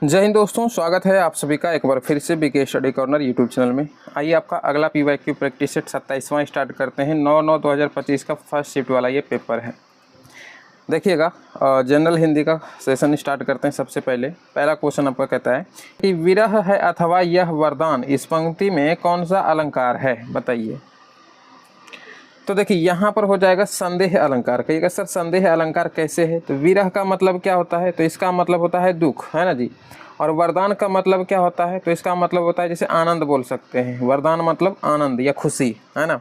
जय हिंद दोस्तों, स्वागत है आप सभी का एक बार फिर से BK study corner YouTube channel में। आइए आपका अगला पीवाईक्यू प्रैक्टिस सेट 27वां स्टार्ट करते हैं। 9/9/2025 का फर्स्ट शिफ्ट वाला ये पेपर है। देखिएगा, जनरल हिंदी का सेशन स्टार्ट करते हैं। सबसे पहला क्वेश्चन आपका कहता है कि विरह है अथवा यह वरदान, इस पंक्ति में कौन सा अलंकार है, बताइए। तो देखिए यहाँ पर हो जाएगा संदेह अलंकार। कहिएगा सर संदेह अलंकार कैसे है? तो विरह का मतलब क्या होता है? तो इसका मतलब होता है दुख, है ना जी। और वरदान का मतलब क्या होता है? तो इसका मतलब होता है जैसे आनंद बोल सकते हैं। वरदान मतलब आनंद या खुशी, है ना।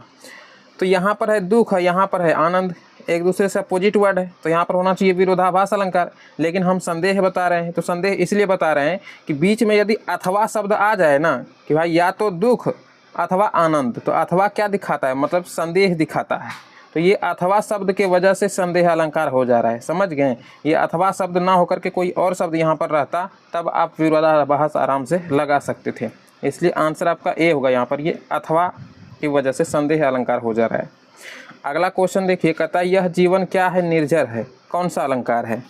तो यहाँ पर है दुख है, यहाँ पर है आनंद, एक दूसरे से अपोजिट वर्ड है। तो यहाँ पर होना चाहिए विरोधाभास अलंकार, लेकिन हम संदेह बता रहे हैं। तो संदेह इसलिए बता रहे हैं कि बीच में यदि अथवा शब्द आ जाए ना कि भाई या तो दुख अथवा आनंद, तो अथवा क्या दिखाता है? मतलब संदेह दिखाता है। तो ये अथवा शब्द के वजह से संदेह अलंकार हो जा रहा है, समझ गए। ये अथवा शब्द ना होकर के कोई और शब्द यहाँ पर रहता तब आप विरोधाभास आराम से लगा सकते थे। इसलिए आंसर आपका ए होगा। यहाँ पर ये अथवा की वजह से संदेह अलंकार हो जा रहा है। अगला क्वेश्चन देखिए, कहता है यह जीवन क्या है? निर्जर है, कौन सा अलंकार है?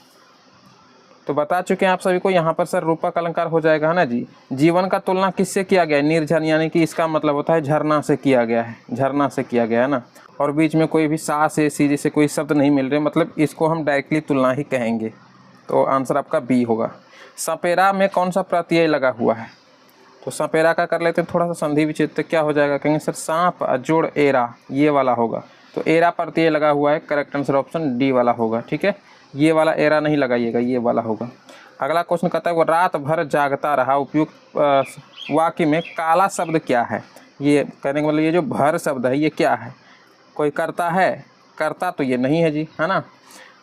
तो बता चुके हैं आप सभी को, यहाँ पर सर रूपक अलंकार हो जाएगा, है ना जी। जीवन का तुलना किससे किया गया है? निर्जन, यानी कि इसका मतलब होता है झरना से किया गया है, झरना से किया गया है ना। और बीच में कोई भी सा से सी जैसे कोई शब्द नहीं मिल रहे, मतलब इसको हम डायरेक्टली तुलना ही कहेंगे। तो आंसर आपका बी होगा। सपेरा में कौन सा प्रत्यय लगा हुआ है? तो सपेरा का कर लेते हैं थोड़ा सा संधि विच्छेद। तो क्या हो जाएगा? कहेंगे सर सांप जोड़ एरा, ये वाला होगा। तो एरा प्रत्यय लगा हुआ है, करेक्ट आंसर ऑप्शन डी वाला होगा। ठीक है, ये वाला एरा नहीं लगाइएगा, ये वाला होगा। अगला क्वेश्चन कहता है वो रात भर जागता रहा, उपयुक्त वाक्य में काला शब्द क्या है? ये कहने का मतलब ये जो भर शब्द है ये क्या है? कोई करता है? करता तो ये नहीं है जी, है ना।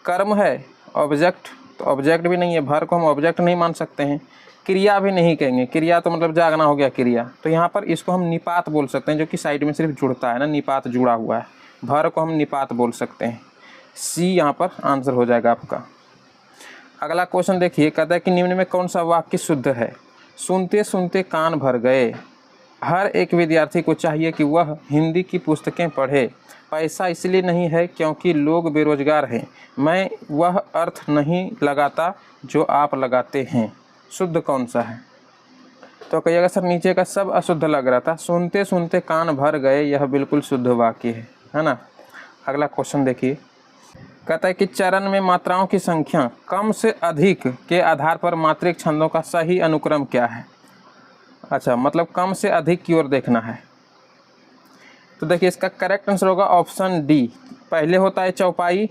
कर्म है, ऑब्जेक्ट तो ऑब्जेक्ट भी नहीं है, भर को हम ऑब्जेक्ट नहीं मान सकते हैं। क्रिया भी नहीं कहेंगे, क्रिया तो मतलब जागना हो गया क्रिया। तो यहाँ पर इसको हम निपात बोल सकते हैं, जो कि साइड में सिर्फ जुड़ता है ना, निपात जुड़ा हुआ है। भर को हम निपात बोल सकते हैं। सी यहाँ पर आंसर हो जाएगा आपका। अगला क्वेश्चन देखिए, कहता है कि निम्न में कौन सा वाक्य शुद्ध है? सुनते सुनते कान भर गए। हर एक विद्यार्थी को चाहिए कि वह हिंदी की पुस्तकें पढ़े। पैसा इसलिए नहीं है क्योंकि लोग बेरोजगार हैं। मैं वह अर्थ नहीं लगाता जो आप लगाते हैं। शुद्ध कौन सा है? तो कहिएगा सर नीचे का सब अशुद्ध लग रहा था। सुनते सुनते कान भर गए, यह बिल्कुल शुद्ध वाक्य है ना। अगला क्वेश्चन देखिए, कहता है कि चरण में मात्राओं की संख्या कम से अधिक के आधार पर मात्रिक छंदों का सही अनुक्रम क्या है? अच्छा, मतलब कम से अधिक की ओर देखना है। तो देखिए इसका करेक्ट आंसर होगा ऑप्शन डी। पहले होता है चौपाई,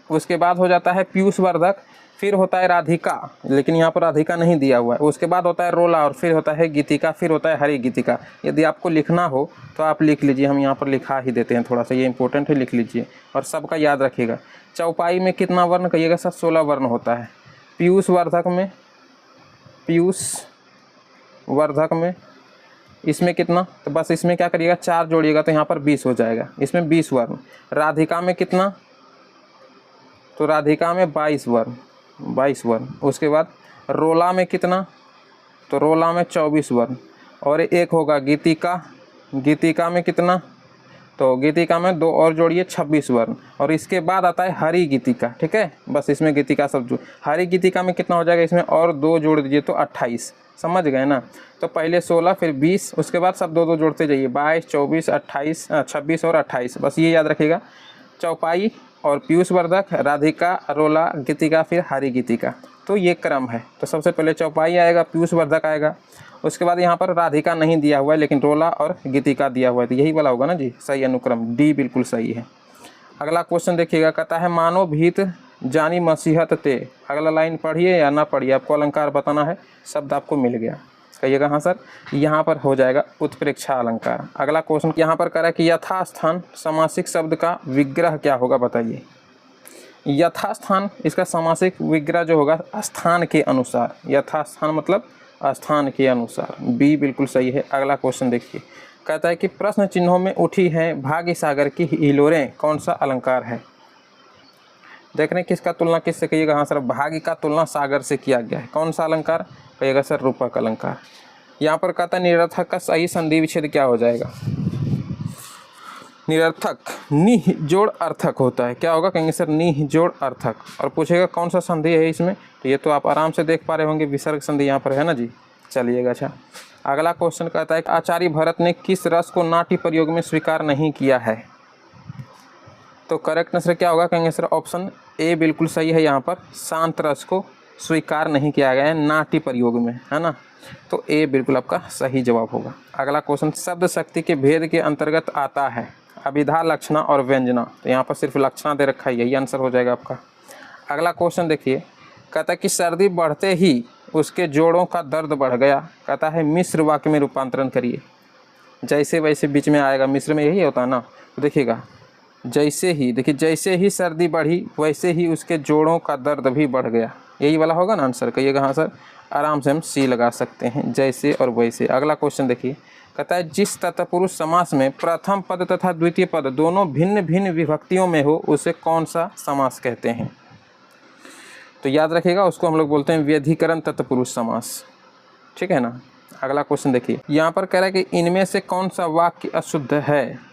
उसके बाद हो जाता है पीयूष वर्धक, फिर होता है राधिका, लेकिन यहाँ पर राधिका नहीं दिया हुआ है। उसके बाद होता है रोला, और फिर होता है गीतिका, फिर होता है हरि गीतिका। यदि आपको लिखना हो तो आप लिख लीजिए, हम यहाँ पर लिखा ही देते हैं, थोड़ा सा ये इंपॉर्टेंट है, लिख लीजिए और सबका याद रखिएगा। चौपाई में कितना वर्ण कहिएगा सर? 16 वर्ण होता है। पीयूष वर्धक में इसमें कितना? तो बस इसमें क्या करिएगा, 4 जोड़िएगा तो यहाँ पर 20 हो जाएगा। इसमें 20 वर्ण। राधिका में कितना? तो राधिका में 22 वर्ण। उसके बाद रोला में कितना? तो रोला में 24 वर्ण। और एक होगा गीतिका में कितना? तो गीतिका में 2 और जोड़िए, 26 वर्ण। और इसके बाद आता है हरि गीतिका। ठीक है, बस इसमें गीतिका सब हरि गीतिका में कितना हो जाएगा? इसमें और 2 जोड़ दीजिए तो 28। समझ गए ना। तो पहले 16 फिर 20, उसके बाद सब 2 जोड़ते जाइए, 22, 24, 28, 26 और 28। बस ये याद रखिएगा। चौपाई और पीयूष वर्धक, राधिका, रोला, गीतिका, फिर हरि गीतिका। तो ये क्रम है। तो सबसे पहले चौपाई आएगा, पीयूष वर्धक आएगा, उसके बाद यहाँ पर राधिका नहीं दिया हुआ है लेकिन रोला और गीतिका दिया हुआ है। तो यही वाला होगा ना जी, सही अनुक्रम डी बिल्कुल सही है। अगला क्वेश्चन देखिएगा, कहता है मानो भीत जानी मसीहत ते। अगला लाइन पढ़िए या ना पढ़िए, आपको अलंकार बताना है। शब्द आपको मिल गया, कहिएगा हाँ सर। यहाँ पर हो जाएगा उत्प्रेक्षा अलंकार। अगला क्वेश्चन यहाँ पर कह रहा है कि यथास्थान समासिक शब्द का विग्रह क्या होगा, बताइए। यथास्थान, इसका समासिक विग्रह जो होगा स्थान के अनुसार। यथास्थान मतलब स्थान के अनुसार। बी बिल्कुल सही है। अगला क्वेश्चन देखिए, कहता है कि प्रश्न चिन्हों में उठी हैं भाग्य सागर की हिलोरें, कौन सा अलंकार है? देख रहे हैं किसका तुलना किससे? कहिएगा हाँ सर, भाग्य का तुलना सागर से किया गया है। कौन सा अलंकार? कहिएगा सर रूपक अलंकार। यहाँ पर कहता है निरर्थक का सही संधि विच्छेद क्या हो जाएगा? निरर्थक निह जोड़ अर्थक होता है। क्या होगा, कहेंगे सर निह जोड़ अर्थक। और पूछेगा कौन सा संधि है इसमें, तो ये तो आप आराम से देख पा रहे होंगे, विसर्ग संधि यहाँ पर है ना जी। चलिएगा अच्छा, अगला क्वेश्चन कहता है आचार्य भरत ने किस रस को नाट्य प्रयोग में स्वीकार नहीं किया है। तो करेक्ट आंसर क्या होगा, कहेंगे सर ऑप्शन ए बिल्कुल सही है। यहाँ पर शांत रस को स्वीकार नहीं किया गया है नाट्य प्रयोग में, है ना। तो ए बिल्कुल आपका सही जवाब होगा। अगला क्वेश्चन, शब्द शक्ति के भेद के अंतर्गत आता है अभिधा, लक्षणा और व्यंजना। तो यहाँ पर सिर्फ लक्षणा दे रखा है, यही आंसर हो जाएगा आपका। अगला क्वेश्चन देखिए, कहता है कि सर्दी बढ़ते ही उसके जोड़ों का दर्द बढ़ गया। कहता है मिश्र वाक्य में रूपांतरण करिए। जैसे वैसे बीच में आएगा, मिश्र में यही होता है ना। तो देखिएगा, जैसे ही, देखिए जैसे ही सर्दी बढ़ी वैसे ही उसके जोड़ों का दर्द भी बढ़ गया, यही वाला होगा ना आंसर। कहिएगा हाँ सर, आराम से हम सी लगा सकते हैं, जैसे और वैसे। अगला क्वेश्चन देखिए, कहता है जिस तत्पुरुष समास में प्रथम पद तथा द्वितीय पद दोनों भिन्न भिन्न विभक्तियों में हो उसे कौन सा समास कहते हैं। तो याद रखिएगा, उसको हम लोग बोलते हैं व्यधिकरण तत्पुरुष समास, ठीक है ना। अगला क्वेश्चन देखिए, यहाँ पर कह रहा है कि इनमें से कौन सा वाक्य अशुद्ध है।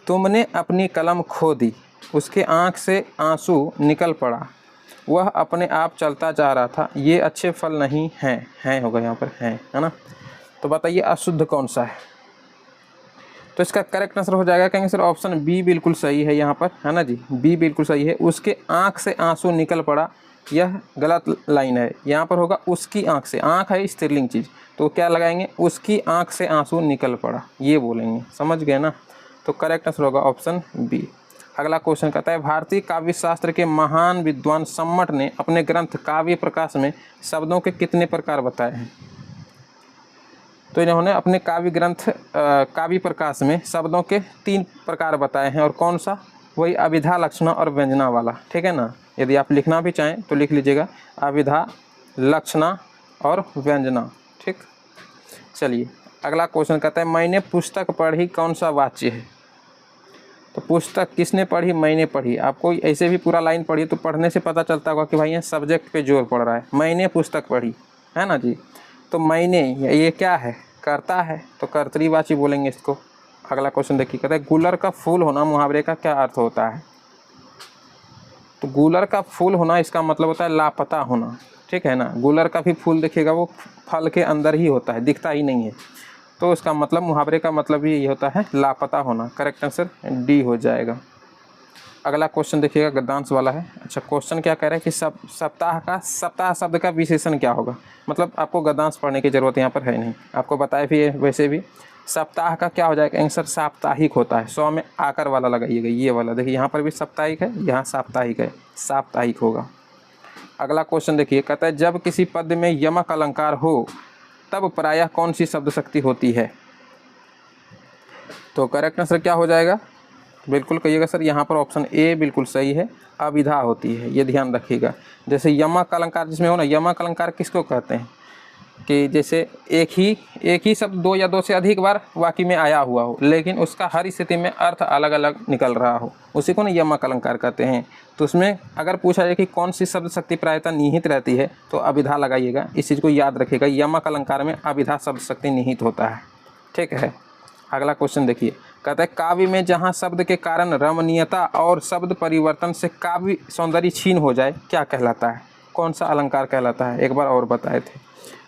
तुमने अपनी कलम खो दी, उसके आँख से आंसू निकल पड़ा, वह अपने आप चलता जा रहा था, ये अच्छे फल नहीं हैं होगा यहाँ पर, है ना। तो बताइए अशुद्ध कौन सा है। तो इसका करेक्ट आंसर हो जाएगा, कहेंगे सर ऑप्शन बी बिल्कुल सही है यहाँ पर, है ना जी। बी बिल्कुल सही है। उसके आँख से आंसू निकल पड़ा, यह गलत लाइन है। यहाँ पर होगा उसकी आँख से, आँख है स्त्रीलिंग चीज़, तो क्या लगाएंगे, उसकी आँख से आंसू निकल पड़ा, ये बोलेंगे। समझ गए ना। तो करेक्ट आंसर होगा ऑप्शन बी। अगला क्वेश्चन कहता है भारतीय काव्य शास्त्र के महान विद्वान सम्मट ने अपने ग्रंथ काव्य प्रकाश में शब्दों के कितने प्रकार बताए हैं। तो इन्होंने अपने काव्य ग्रंथ काव्य प्रकाश में शब्दों के 3 प्रकार बताए हैं। और कौन सा, वही अभिधा, लक्षणा और व्यंजना वाला, ठीक है ना। यदि आप लिखना भी चाहें तो लिख लीजिएगा, अभिधा, लक्षणा और व्यंजना, ठीक। चलिए अगला क्वेश्चन कहता है मैंने पुस्तक पढ़ी कौन सा वाच्य है। तो पुस्तक किसने पढ़ी, मैंने पढ़ी। आपको ऐसे भी पूरा लाइन पढ़ी तो पढ़ने से पता चलता होगा कि भाई ये सब्जेक्ट पे जोर पड़ रहा है, मैंने पुस्तक पढ़ी, है ना जी। तो मैंने ये क्या है, करता है, तो कर्तरीवाची बोलेंगे इसको। अगला क्वेश्चन देखिए, कहता है गुलर का फूल होना मुहावरे का क्या अर्थ होता है। तो गुलर का फूल होना इसका मतलब होता है लापता होना, ठीक है ना। गुलर का भी फूल देखिएगा वो फल के अंदर ही होता है, दिखता ही नहीं है। तो इसका मतलब मुहावरे का मतलब भी यही होता है, लापता होना। करेक्ट आंसर डी हो जाएगा। अगला क्वेश्चन देखिएगा, गद्यांश वाला है। अच्छा, क्वेश्चन क्या कह रहा है कि सप्ताह शब्द का विशेषण क्या होगा। मतलब आपको गद्यांश पढ़ने की जरूरत यहाँ पर है नहीं, आपको बताए भी है वैसे भी। सप्ताह का क्या हो जाएगा आंसर, साप्ताहिक होता है। 100 में आकर वाला लगाइएगा, ये वाला देखिए, यहाँ पर भी साप्ताहिक है, यहाँ साप्ताहिक है, साप्ताहिक होगा। अगला क्वेश्चन देखिए, कहता है जब किसी पद में यमक अलंकार हो तब प्रायः कौन सी शब्द शक्ति होती है। तो करेक्ट आंसर क्या हो जाएगा, बिल्कुल कहिएगा सर, यहाँ पर ऑप्शन ए बिल्कुल सही है, अभिधा होती है, ये ध्यान रखिएगा। जैसे यमक अलंकार जिसमें हो ना, यमक अलंकार किसको कहते हैं कि जैसे एक ही शब्द 2 या 2 से अधिक बार वाक्य में आया हुआ हो, लेकिन उसका हर स्थिति में अर्थ अलग अलग निकल रहा हो, उसी को ना यमक अलंकार कहते हैं। तो उसमें अगर पूछा जाए कि कौन सी शब्द शक्ति प्रायतः निहित रहती है, तो अभिधा लगाइएगा। इस चीज़ को याद रखिएगा, यमक अलंकार में अभिधा शब्द शक्ति निहित होता है, ठीक है। अगला क्वेश्चन देखिए, कहता है काव्य में जहाँ शब्द के कारण रमणीयता और शब्द परिवर्तन से काव्य सौंदर्य छीन हो जाए, क्या कहलाता है, कौन सा अलंकार कहलाता है। एक बार और बताए थे,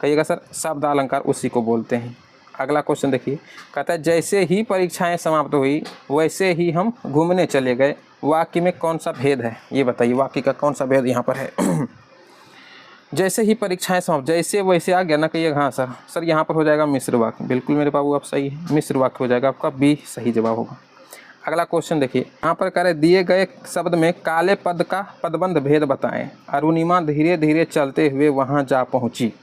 कहिएगा सर शब्द अलंकार उसी को बोलते हैं। अगला क्वेश्चन देखिए, कहता है जैसे ही परीक्षाएं समाप्त हुई वैसे ही हम घूमने चले गए, वाक्य में कौन सा भेद है, ये बताइए, वाक्य का कौन सा भेद यहाँ पर है। जैसे ही परीक्षाएं समाप्त, जैसे वैसे आ गया ना, कहिएगा हाँ सर यहाँ पर हो जाएगा मिश्र वाक्य। बिल्कुल मेरे बाबू आप सही है, मिश्र वाक्य हो जाएगा, आपका बी सही जवाब होगा। अगला क्वेश्चन देखिए, यहाँ पर कह रहे दिए गए शब्द में काले पद का पदबंध भेद बताएं। अरुणिमा धीरे धीरे चलते हुए वहाँ जा पहुँची।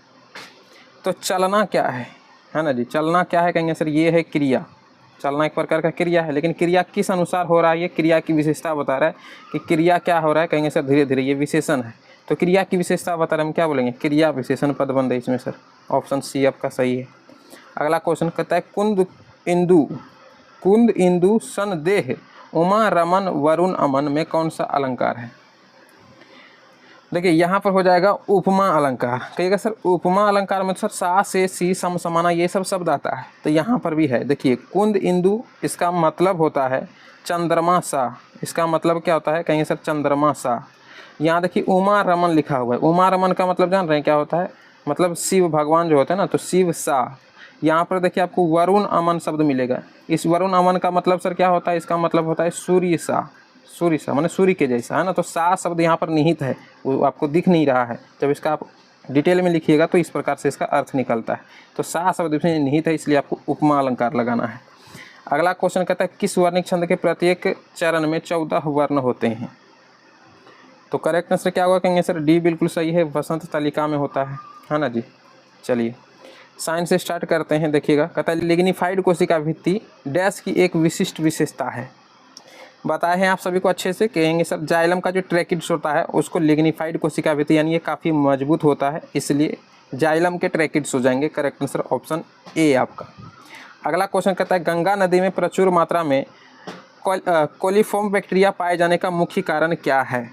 तो चलना क्या है ना जी, चलना क्या है, कहेंगे सर ये है क्रिया। चलना एक प्रकार का क्रिया है, लेकिन क्रिया किस अनुसार हो रहा है, ये क्रिया की विशेषता बता रहा है कि क्रिया क्या हो रहा है, कहेंगे सर धीरे धीरे, ये विशेषण है। तो क्रिया की विशेषता बता रहे हम क्या बोलेंगे, क्रिया विशेषण पदबंध है इसमें सर, ऑप्शन सी आपका सही है। अगला क्वेश्चन कहता है कुंद इंदु सन देह उमा रमन वरुण अमन में कौन सा अलंकार है। देखिए यहाँ पर हो जाएगा उपमा अलंकार। कहिएगा सर उपमा अलंकार में सर सा से सी सम समाना ये सब शब्द आता है, तो यहाँ पर भी है। देखिए कुंद इंदु इसका मतलब होता है चंद्रमा सा, इसका मतलब क्या होता है, कहेंगे सर चंद्रमा सा। यहाँ देखिए उमा रमन लिखा हुआ है, उमा रमन का मतलब जान रहे हैं क्या होता है, मतलब शिव भगवान जो होते हैं ना, तो शिव सा। यहाँ पर देखिए आपको वरुण अमन शब्द मिलेगा। इस वरुण अमन का मतलब सर क्या होता है, इसका मतलब होता है सूर्य सा, सूर्य सा माने सूर्य के जैसा, है ना। तो सा शब्द यहाँ पर निहित है, वो आपको दिख नहीं रहा है। जब इसका आप डिटेल में लिखिएगा तो इस प्रकार से इसका अर्थ निकलता है। तो सा शब्द इसमें निहित है, इसलिए आपको उपमा अलंकार लगाना है। अगला क्वेश्चन कहता है किस वर्णिक छंद के प्रत्येक चरण में 14 वर्ण होते हैं। तो करेक्ट आंसर क्या होगा, कहेंगे सर डी बिल्कुल सही है, वसंत तालिका में होता है ना जी। चलिए साइंस से स्टार्ट करते हैं। देखिएगा कहता है लिग्निफाइड कोशिका भित्ति डैश की एक विशिष्ट विशेषता है। बताए हैं आप सभी को अच्छे से, कहेंगे सर जाइलम का जो ट्रैकिड्स होता है उसको लिग्निफाइड कोशिका भित्ति यानी ये काफ़ी मजबूत होता है, इसलिए जाइलम के ट्रैकिड्स हो जाएंगे। करेक्ट आंसर ऑप्शन ए आपका। अगला क्वेश्चन कहता है गंगा नदी में प्रचुर मात्रा में कोलिफॉर्म बैक्टीरिया पाए जाने का मुख्य कारण क्या है।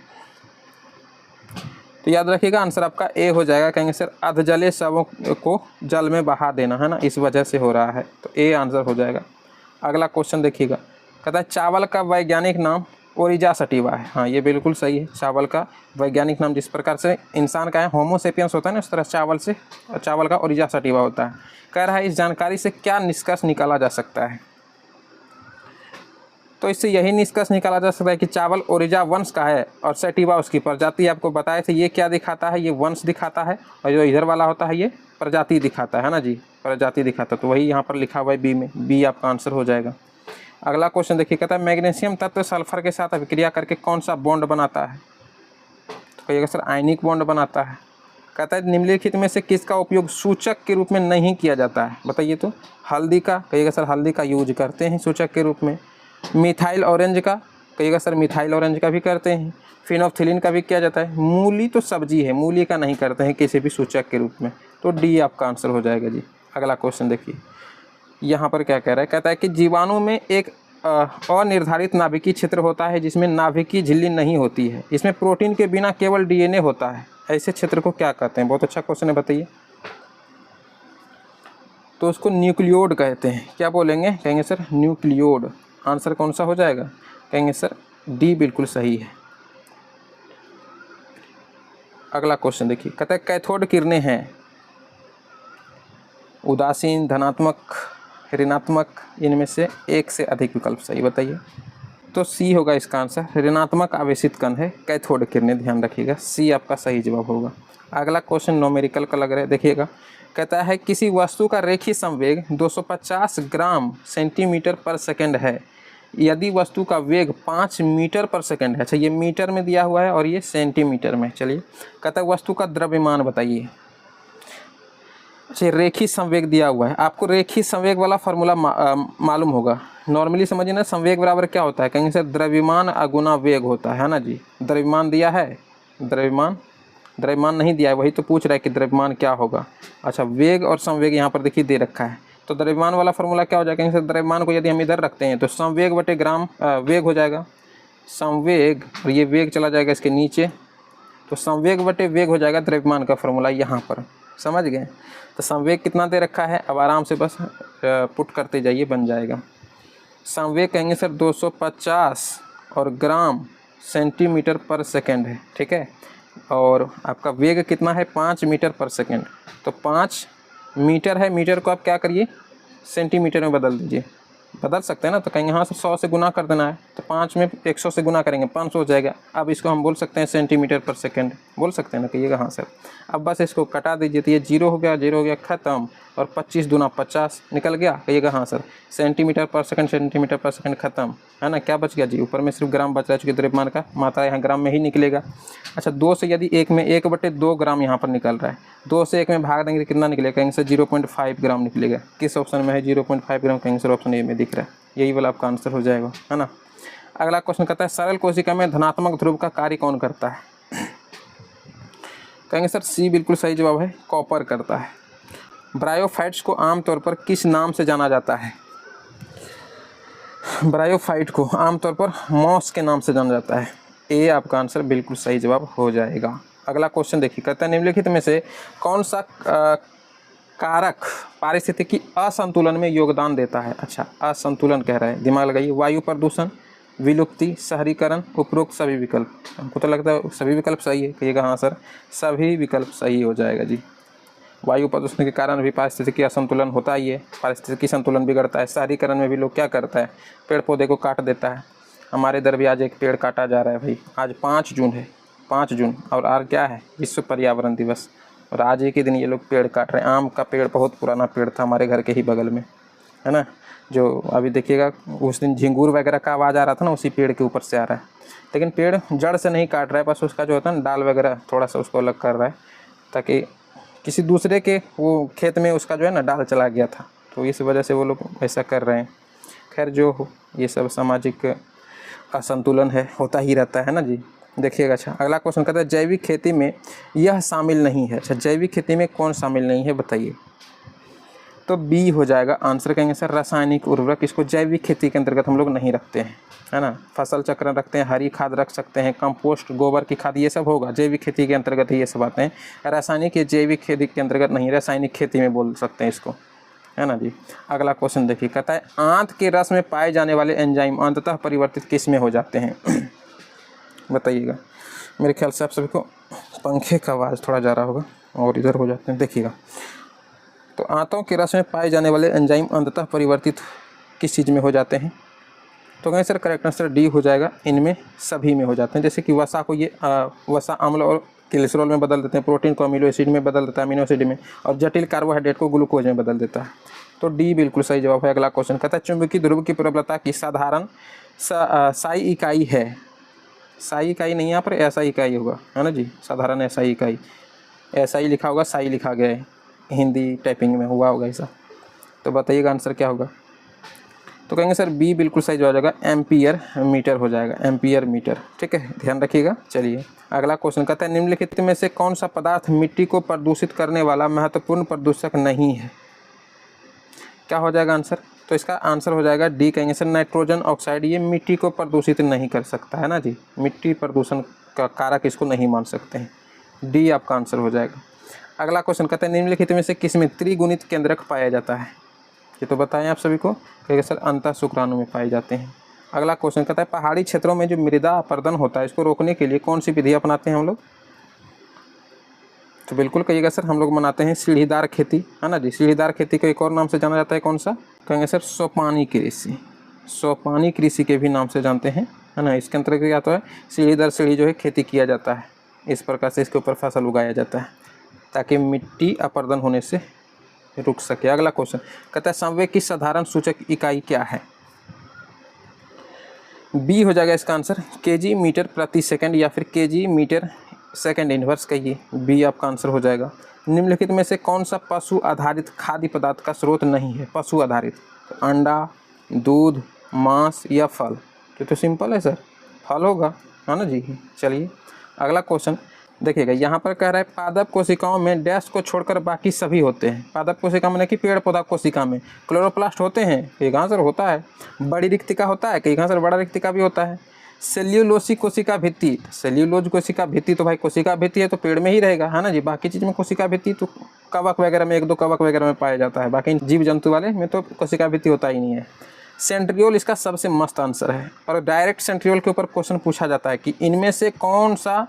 तो याद रखिएगा आंसर आपका ए हो जाएगा। कहेंगे सर अधजले शवों को जल में बहा देना, है ना, इस वजह से हो रहा है, तो ए आंसर हो जाएगा। अगला क्वेश्चन देखिएगा कहता है चावल का वैज्ञानिक नाम ओरिजा सटिवा है। हाँ ये बिल्कुल सही है, चावल का वैज्ञानिक नाम जिस प्रकार से इंसान का है होमो सेपियंस होता है ना, उस तरह चावल का ओरिजा सटिवा होता है। कह रहा है इस जानकारी से क्या निष्कर्ष निकाला जा सकता है। तो इससे यही निष्कर्ष निकाला जा सकता है कि चावल ओरिजा वंश का है और सटिवा उसकी प्रजाति। आपको बताए थे ये क्या दिखाता है, ये वंश दिखाता है, और जो इधर वाला होता है ये प्रजाति दिखाता है ना जी, प्रजाति दिखाता है। तो वही यहाँ पर लिखा हुआ है बी में, बी आपका आंसर हो जाएगा। अगला क्वेश्चन देखिए कहता है मैग्नीशियम तत्व सल्फर के साथ अभिक्रिया करके कौन सा बॉन्ड बनाता है। तो कहिएगा सर आयनिक बॉन्ड बनाता है। कहता है निम्नलिखित में से किसका उपयोग सूचक के रूप में नहीं किया जाता है, बताइए। तो हल्दी का, कहिएगा सर हल्दी का यूज करते हैं सूचक के रूप में। मिथाइल ऑरेंज का, कहिएगा सर मिथाइल ऑरेंज का भी करते हैं। फिनोफ्थिलीन का भी किया जाता है। मूली तो सब्जी है, मूली का नहीं करते हैं किसी भी सूचक के रूप में, तो डी आपका आंसर हो जाएगा जी। अगला क्वेश्चन देखिए यहाँ पर क्या कह रहा है, कहता है कि जीवाणु में एक अनिर्धारित नाभिकीय क्षेत्र होता है जिसमें नाभिकीय झिल्ली नहीं होती है, इसमें प्रोटीन के बिना केवल डीएनए होता है, ऐसे क्षेत्र को क्या कहते हैं। बहुत अच्छा क्वेश्चन है, बताइए। तो उसको न्यूक्लियोड कहते हैं। क्या बोलेंगे, कहेंगे सर न्यूक्लियोड। आंसर कौन सा हो जाएगा, कहेंगे सर डी बिल्कुल सही है। अगला क्वेश्चन देखिए कहता है कैथोड किरणें हैं उदासीन, धनात्मक, ऋणात्मक, इनमें से एक से अधिक विकल्प सही, बताइए। तो सी होगा इसका आंसर, ऋणात्मक आवेशित कण है कैथोड किरणें, ध्यान रखिएगा, सी आपका सही जवाब होगा। अगला क्वेश्चन न्यूमेरिकल का लग रहा है, देखिएगा कहता है किसी वस्तु का रेखीय संवेग 250 ग्राम सेंटीमीटर पर सेकंड है यदि वस्तु का वेग 5 मीटर पर सेकंड है। अच्छा ये मीटर में दिया हुआ है और ये सेंटीमीटर में। चलिए कहता है वस्तु का द्रव्यमान बताइए। अच्छा रेखीय संवेग दिया हुआ है, आपको रेखीय संवेग वाला फार्मूला मालूम होगा। नॉर्मली समझिए ना, संवेग बराबर क्या होता है, कहेंगे सर द्रव्यमान अगुना वेग होता है ना जी। द्रव्यमान दिया है, द्रव्यमान नहीं दिया है, वही तो पूछ रहा है कि द्रव्यमान क्या होगा। अच्छा वेग और संवेग यहाँ पर देखिए दे रखा है, तो द्रव्यमान वाला फार्मूला क्या हो जाएगा, कहेंगे सर द्रव्यमान को यदि हम इधर रखते हैं तो संवेग बटे ग्राम वेग हो जाएगा। संवेग और ये वेग चला जाएगा इसके नीचे, तो संवेग बटे वेग हो जाएगा द्रव्यमान का फार्मूला यहाँ पर, समझ गए। तो संवेग कितना दे रखा है, अब आराम से बस पुट करते जाइए, बन जाएगा। संवेग कहेंगे सर 250 और ग्राम सेंटीमीटर पर सेकंड है, ठीक है। और आपका वेग कितना है 5 मीटर पर सेकंड, तो 5 मीटर है, मीटर को आप क्या करिए सेंटीमीटर में बदल दीजिए, बदल सकते हैं ना। तो कहेंगे हाँ सर 100 से गुना कर देना है, तो 5 में 100 से गुना करेंगे 500 हो जाएगा। अब इसको हम बोल सकते हैं सेंटीमीटर पर सेकंड, बोल सकते हैं ना, कहिएगा हाँ सर। अब बस इसको कटा दीजिए, तो ये 0 हो गया ख़त्म, और 25 दूना 50 निकल गया, कहिएगा हाँ सर। सेंटीमीटर पर सेकंड ख़त्म, है ना। क्या बच गया जी, ऊपर में सिर्फ ग्राम बच रहा है, चूँकि द्रव्यमान का मात्रा यहाँ ग्राम में ही निकलेगा। अच्छा 2 से यदि 1 में 1/2 ग्राम यहाँ पर निकल रहा है, 2 से 1 में भाग देंगे तो कितना निकलेगा, कहेंगे सर 0.5 ग्राम निकलेगा। किस ऑप्शन में है 0.5 ग्राम, कहेंगे सर ऑप्शन ए में दिख रहा है, यही वाला आपका आंसर हो जाएगा, है ना। अगला क्वेश्चन कहता है सरल कोशिका में धनात्मक ध्रुव का कार्य कौन करता है। कहेंगे सर सी बिल्कुल सही जवाब है, कॉपर करता है। ब्रायोफाइट्स को आमतौर पर किस नाम से जाना जाता है। ब्रायोफाइट को आमतौर पर मॉस के नाम से जाना जाता है। ए आपका आंसर बिल्कुल सही जवाब हो जाएगा। अगला क्वेश्चन देखिए, कहता है निम्नलिखित में से कौन सा कारक पारिस्थितिकी असंतुलन में योगदान देता है। अच्छा, असंतुलन कह रहा है, दिमाग लगाइए। वायु प्रदूषण, विलुप्ति, शहरीकरण, उपरोक्त सभी विकल्प। हमको तो लगता है सभी विकल्प सही है, कहिएगा हाँ सर, सभी विकल्प सही हो जाएगा जी। वायु प्रदूषण के कारण भी पारिस्थितिकी असंतुलन होता ही है, पारिस्थितिकी संतुलन बिगड़ता है। शहरीकरण में भी लोग क्या करता है, पेड़ पौधे को काट देता है। हमारे इधर भी आज एक पेड़ काटा जा रहा है भाई, आज 5 जून है, 5 जून, और आज क्या है, विश्व पर्यावरण दिवस, और आज एक ही दिन ये लोग पेड़ काट रहे हैं। आम का पेड़ बहुत पुराना पेड़ था हमारे घर के ही बगल में, है ना, जो अभी देखिएगा उस दिन झिंगूर वगैरह का आवाज़ आ रहा था ना, उसी पेड़ के ऊपर से आ रहा है। लेकिन पेड़ जड़ से नहीं काट रहा है, बस उसका जो होता है ना डाल वगैरह थोड़ा सा उसको अलग कर रहा है, ताकि किसी दूसरे के वो खेत में उसका जो है ना डाल चला गया था, तो इस वजह से वो लोग ऐसा कर रहे हैं। खैर जो हो, ये सब सामाजिक असंतुलन है, होता ही रहता है ना जी। देखिएगा, अच्छा अगला क्वेश्चन कहता है जैविक खेती में यह शामिल नहीं है। अच्छा, जैविक खेती में कौन शामिल नहीं है बताइए। तो बी हो जाएगा आंसर, कहेंगे सर रासायनिक उर्वरक, इसको जैविक खेती के अंतर्गत हम लोग नहीं रखते हैं, है ना। फसल चक्र रखते हैं, हरी खाद रख सकते हैं, कंपोस्ट, गोबर की खाद, ये सब होगा जैविक खेती के अंतर्गत ही ये सब आते हैं। रासायनिक या जैविक खेती के अंतर्गत नहीं, रासायनिक खेती में बोल सकते हैं इसको, है ना जी। अगला क्वेश्चन देखिए, कहता है आंत के रस में पाए जाने वाले एंजाइम अंततः परिवर्तित किस में हो जाते हैं बताइएगा। मेरे ख्याल से आप सभी को पंखे का आवाज़ थोड़ा जा रहा होगा और इधर हो जाते हैं, देखिएगा। तो आंतों के रस में पाए जाने वाले एंजाइम अंततः परिवर्तित किस चीज़ में हो जाते हैं। तो कहें सर करेक्ट आंसर डी हो जाएगा, इनमें सभी में हो जाते हैं। जैसे कि वसा को ये वसा अम्ल और कोलेस्ट्रॉल में बदल देते हैं, प्रोटीन को अमीनो एसिड में बदल देता है, अमीनो एसिड में, और जटिल कार्बोहाइड्रेट को ग्लूकोज में बदल देता है। तो डी बिल्कुल सही जवाब है। अगला क्वेश्चन कहता है चुंबकीय ध्रुव की प्रबलता की साधारण साई इकाई है। साई इकाई नहीं, यहाँ पर ऐसा इकाई होगा, है ना जी, साधारण ऐसा इकाई, ऐसा ही लिखा होगा, साई लिखा गया है, हिंदी टाइपिंग में हुआ होगा ऐसा। तो बताइएगा आंसर क्या होगा। तो कहेंगे सर बी बिल्कुल सही जवाब हो जाएगा, एम्पियर मीटर हो जाएगा, एम्पियर मीटर, ठीक है, ध्यान रखिएगा। चलिए अगला क्वेश्चन कहता है निम्नलिखित में से कौन सा पदार्थ मिट्टी को प्रदूषित करने वाला महत्वपूर्ण प्रदूषक नहीं है। क्या हो जाएगा आंसर। तो इसका आंसर हो जाएगा डी, कहेंगे सर नाइट्रोजन ऑक्साइड, ये मिट्टी को प्रदूषित नहीं कर सकता, है ना जी, मिट्टी प्रदूषण का कारक इसको नहीं मान सकते हैं। डी आपका आंसर हो जाएगा। अगला क्वेश्चन कहता है निम्नलिखित में से किसमें त्रिगुणित केंद्रक पाया जाता है। ये तो बताएं आप सभी को, कहेंगे सर अंतः शुक्राणु में पाए जाते हैं। अगला क्वेश्चन कहता है पहाड़ी क्षेत्रों में जो मृदा अपरदन होता है, इसको रोकने के लिए कौन सी विधि अपनाते हैं हम लोग। तो बिल्कुल कहिएगा सर, हम लोग मनाते हैं सीढ़ीदार खेती, है ना जी। सीढ़ीदार खेती को एक और नाम से जाना जाता है, कौन सा, कहेंगे सर सोपानी कृषि, सोपानी कृषि के भी नाम से जानते हैं, है ना। इसके अंतर्गत क्या होता है, सीढ़ी दर सीढ़ी जो है खेती किया जाता है, इस प्रकार से इसके ऊपर फसल उगाया जाता है ताकि मिट्टी अपरदन होने से रुक सके। अगला क्वेश्चन कहता है संवेग की साधारण सूचक इकाई क्या है। बी हो जाएगा इसका आंसर, केजी मीटर प्रति सेकंड या फिर केजी मीटर सेकंड इनवर्स, कहिए बी आपका आंसर हो जाएगा। निम्नलिखित में से कौन सा पशु आधारित खाद्य पदार्थ का स्रोत नहीं है। पशु आधारित, तो अंडा, दूध, मांस या फल। तो सिंपल है सर, फल होगा, है ना जी। चलिए अगला क्वेश्चन देखिएगा, यहाँ पर कह रहा है पादप कोशिकाओं में डैश को छोड़कर बाकी सभी होते हैं। पादप कोशिका में कि पेड़ पौधा कोशिका में क्लोरोप्लास्ट होते हैं, कहीं कहाँ सर होता है। बड़ी रिक्तिका होता है, कहीं कहाँ सर बड़ा रिक्तिका भी होता है। सेल्यूलोसी कोशिका भित्ति, सेल्यूलोज कोशिका भित्ति, तो भाई कोशिका भित्ति है तो पेड़ में ही रहेगा, है ना जी। बाकी चीज़ में कोशिका भित्ति तो कवक वगैरह में, एक दो कवक वगैरह में पाया जाता है, बाकी जीव जंतु वाले में तो कोशिका भित्ति होता ही नहीं है। सेंट्रियोल इसका सबसे मस्त आंसर है, और डायरेक्ट सेंट्रियोल के ऊपर क्वेश्चन पूछा जाता है कि इनमें से कौन सा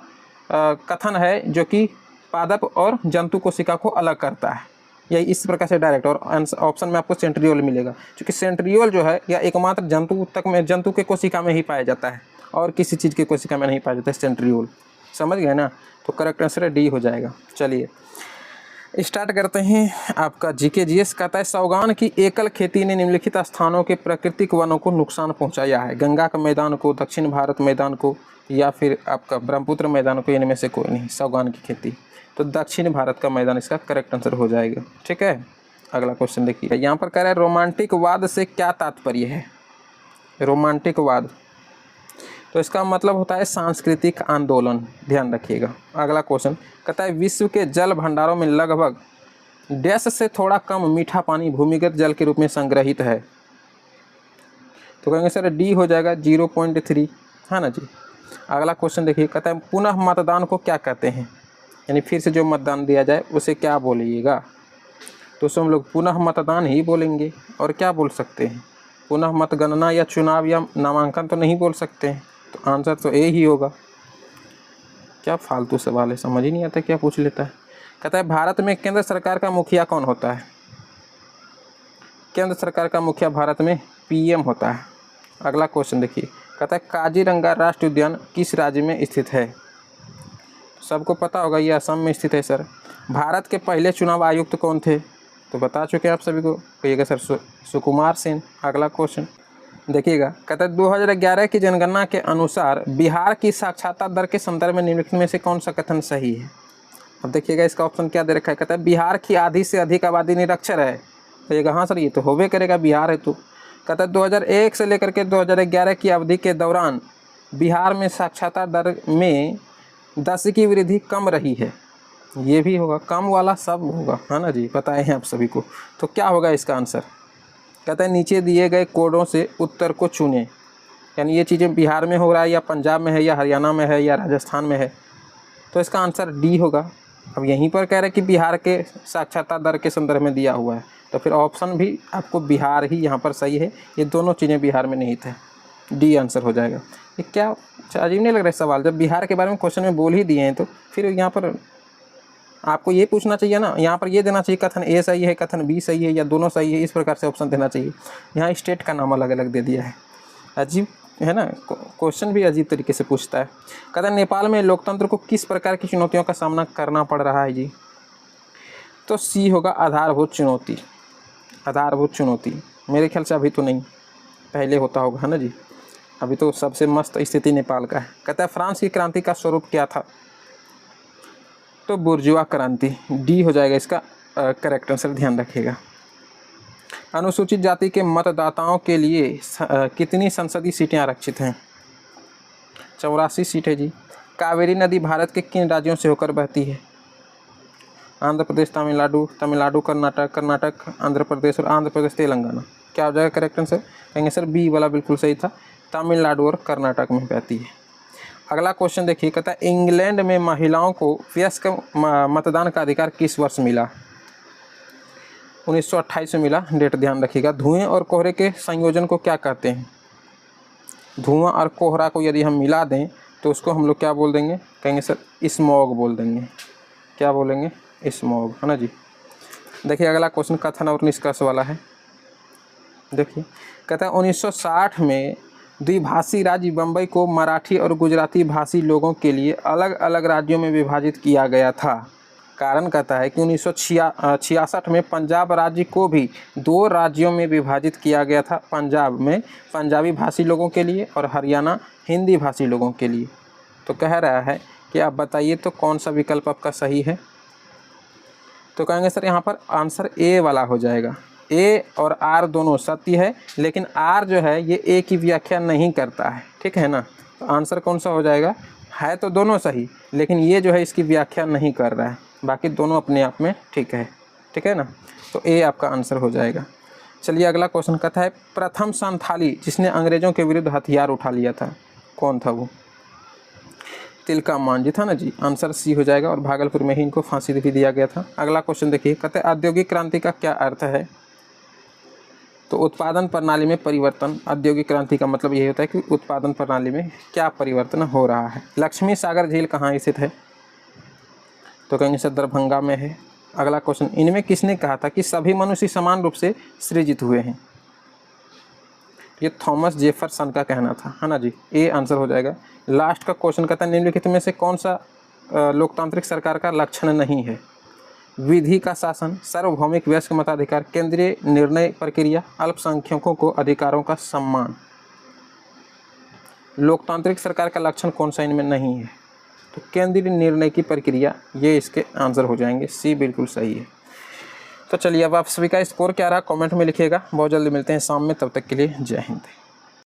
कथन है जो कि पादप और जंतु कोशिका को अलग करता है, यही इस प्रकार से डायरेक्ट, और ऑप्शन में आपको सेंट्रियोल मिलेगा, क्योंकि सेंट्रियोल जो है या एकमात्र जंतु तक में, जंतु के कोशिका में ही पाया जाता है और किसी चीज़ की कोशिका में नहीं पाया जाता है सेंट्रियोल, समझ गए ना। तो करेक्ट आंसर डी हो जाएगा। चलिए स्टार्ट करते हैं आपका जीके जीएस। कहता है सागौन की एकल खेती ने निम्नलिखित स्थानों के प्राकृतिक वनों को नुकसान पहुंचाया है। गंगा के मैदान को, दक्षिण भारत मैदान को, या फिर आपका ब्रह्मपुत्र मैदान को, इनमें से कोई नहीं। सागौन की खेती, तो दक्षिण भारत का मैदान इसका करेक्ट आंसर हो जाएगा, ठीक है। अगला क्वेश्चन देखिए, यहाँ पर कह रहा है रोमांटिकवाद से क्या तात्पर्य है। रोमांटिकवाद, तो इसका मतलब होता है सांस्कृतिक आंदोलन, ध्यान रखिएगा। अगला क्वेश्चन कहता है विश्व के जल भंडारों में लगभग डैश से थोड़ा कम मीठा पानी भूमिगत जल के रूप में संग्रहित है। तो कहेंगे सर डी हो जाएगा 0.3, है ना जी। अगला क्वेश्चन देखिए, कहता है पुनः मतदान को क्या कहते हैं। यानी फिर से जो मतदान दिया जाए उसे क्या बोलिएगा? तो उसको हम लोग पुनः मतदान ही बोलेंगे। और क्या बोल सकते हैं? पुनः मतगणना या चुनाव या नामांकन तो नहीं बोल सकते हैं। तो आंसर तो ए ही होगा। क्या फालतू सवाल है, समझ ही नहीं आता क्या पूछ लेता है। कहता है भारत में केंद्र सरकार का मुखिया कौन होता है? केंद्र सरकार का मुखिया भारत में पीएम होता है। अगला क्वेश्चन देखिए, कहता है काजीरंगा राष्ट्रीय उद्यान किस राज्य में स्थित है? सबको पता होगा ये असम में स्थित है सर। भारत के पहले चुनाव आयुक्त कौन थे? तो बता चुके हैं आप सभी को, कहिएगा सर सुकुमार सेन। अगला क्वेश्चन देखिएगा, कहता है 2011 की जनगणना के अनुसार बिहार की साक्षरता दर के संदर्भ में निम्नलिखित में से कौन सा कथन सही है? अब देखिएगा इसका ऑप्शन क्या दे रखा है। कहता है बिहार की आधी से अधिक आबादी निरक्षर है। कहिएगा हाँ सर ये तो होबे करेगा, बिहार है तो। कहता है 2001 से लेकर के 2011 की अवधि के दौरान बिहार में साक्षरता दर में 10 की वृद्धि कम रही है। ये भी होगा, कम वाला सब होगा, है ना जी, बताए हैं आप सभी को। तो क्या होगा इसका आंसर? कहता है नीचे दिए गए कोडों से उत्तर को चुनें। यानी ये चीज़ें बिहार में हो रहा है या पंजाब में है या हरियाणा में है या राजस्थान में है। तो इसका आंसर डी होगा। अब यहीं पर कह रहे हैं कि बिहार के साक्षरता दर के संदर्भ में दिया हुआ है, तो फिर ऑप्शन भी आपको बिहार ही यहाँ पर सही है। ये दोनों चीज़ें बिहार में नहीं थे, डी आंसर हो जाएगा। ये क्या अजीब नहीं लग रहा है सवाल? जब बिहार के बारे में क्वेश्चन में बोल ही दिए हैं तो फिर यहाँ पर आपको ये पूछना चाहिए ना, यहाँ पर ये देना चाहिए कथन ए सही है, कथन बी सही है या दोनों सही है, इस प्रकार से ऑप्शन देना चाहिए। यहाँ स्टेट का नाम अलग अलग दे दिया है, अजीब है ना। क्वेश्चन भी अजीब तरीके से पूछता है। कहता है नेपाल में लोकतंत्र को किस प्रकार की चुनौतियों का सामना करना पड़ रहा है जी? तो सी होगा आधारभूत चुनौती। आधारभूत चुनौती मेरे ख्याल से अभी तो नहीं, पहले होता होगा, है ना जी। अभी तो सबसे मस्त स्थिति नेपाल का है। कहता है फ्रांस की क्रांति का स्वरूप क्या था? तो बुर्जुआ क्रांति, डी हो जाएगा इसका करेक्ट आंसर, ध्यान रखिएगा। अनुसूचित जाति के मतदाताओं के लिए कितनी संसदीय सीटें आरक्षित हैं? 84 सीट है जी। कावेरी नदी भारत के किन राज्यों से होकर बहती है? आंध्र प्रदेश, तमिलनाडु, तमिलनाडु कर्नाटक, कर्नाटक आंध्र प्रदेश और आंध्र प्रदेश तेलंगाना। क्या हो जाएगा करेक्ट आंसर? कहेंगे सर बी वाला बिल्कुल सही था, तमिलनाडु और कर्नाटक में बहती है। अगला क्वेश्चन देखिए, कहता है इंग्लैंड में महिलाओं को वयस्क मतदान का अधिकार किस वर्ष मिला? 1928 में मिला, डेट ध्यान रखिएगा। धुएं और कोहरे के संयोजन को क्या कहते हैं? धुआं और कोहरा को यदि हम मिला दें तो उसको हम लोग क्या बोल देंगे? कहेंगे सर स्मॉग बोल देंगे। क्या बोलेंगे? स्मॉग, है ना जी। देखिए अगला क्वेश्चन कथन और निष्कर्ष वाला है। देखिए कहता है 1960 में द्विभाषी राज्य बम्बई को मराठी और गुजराती भाषी लोगों के लिए अलग अलग राज्यों में विभाजित किया गया था। कारण कहता है कि 1966 में पंजाब राज्य को भी 2 राज्यों में विभाजित किया गया था। पंजाब में पंजाबी भाषी लोगों के लिए और हरियाणा हिंदी भाषी लोगों के लिए। तो कह रहा है कि आप बताइए तो कौन सा विकल्प आपका सही है? तो कहेंगे सर यहाँ पर आंसर ए वाला हो जाएगा। ए और आर दोनों सत्य है, लेकिन आर जो है ये ए की व्याख्या नहीं करता है, ठीक है ना। तो आंसर कौन सा हो जाएगा? है तो दोनों सही, लेकिन ये जो है इसकी व्याख्या नहीं कर रहा है, बाकी दोनों अपने आप में ठीक है ना। तो ए आपका आंसर हो जाएगा। चलिए अगला क्वेश्चन कहता है प्रथम संथाली जिसने अंग्रेज़ों के विरुद्ध हथियार उठा लिया था, कौन था वो? तिलका मांझी था ना जी, आंसर सी हो जाएगा। और भागलपुर में ही इनको फांसी भी दिया गया था। अगला क्वेश्चन देखिए, कहते हैं औद्योगिक क्रांति का क्या अर्थ है? तो उत्पादन प्रणाली में परिवर्तन। औद्योगिक क्रांति का मतलब यही होता है कि उत्पादन प्रणाली में क्या परिवर्तन हो रहा है। लक्ष्मी सागर झील कहाँ स्थित है? तो कहेंगे सर दरभंगा में है। अगला क्वेश्चन, इनमें किसने कहा था कि सभी मनुष्य समान रूप से सृजित हुए हैं? ये थॉमस जेफरसन का कहना था, है ना जी। ए आंसर हो जाएगा। लास्ट का क्वेश्चन कहता है निम्नलिखित में से कौन सा लोकतांत्रिक सरकार का लक्षण नहीं है? विधि का शासन, सार्वभौमिक वयस्क मताधिकार, केंद्रीय निर्णय प्रक्रिया, अल्पसंख्यकों को अधिकारों का सम्मान। लोकतांत्रिक सरकार का लक्षण कौन सा इनमें नहीं है? तो केंद्रीय निर्णय की प्रक्रिया, ये इसके आंसर हो जाएंगे। सी बिल्कुल सही है। तो चलिए अब आप सभी का स्कोर क्या रहा कमेंट में लिखिएगा। बहुत जल्दी मिलते हैं शाम में, तब तक के लिए जय हिंद।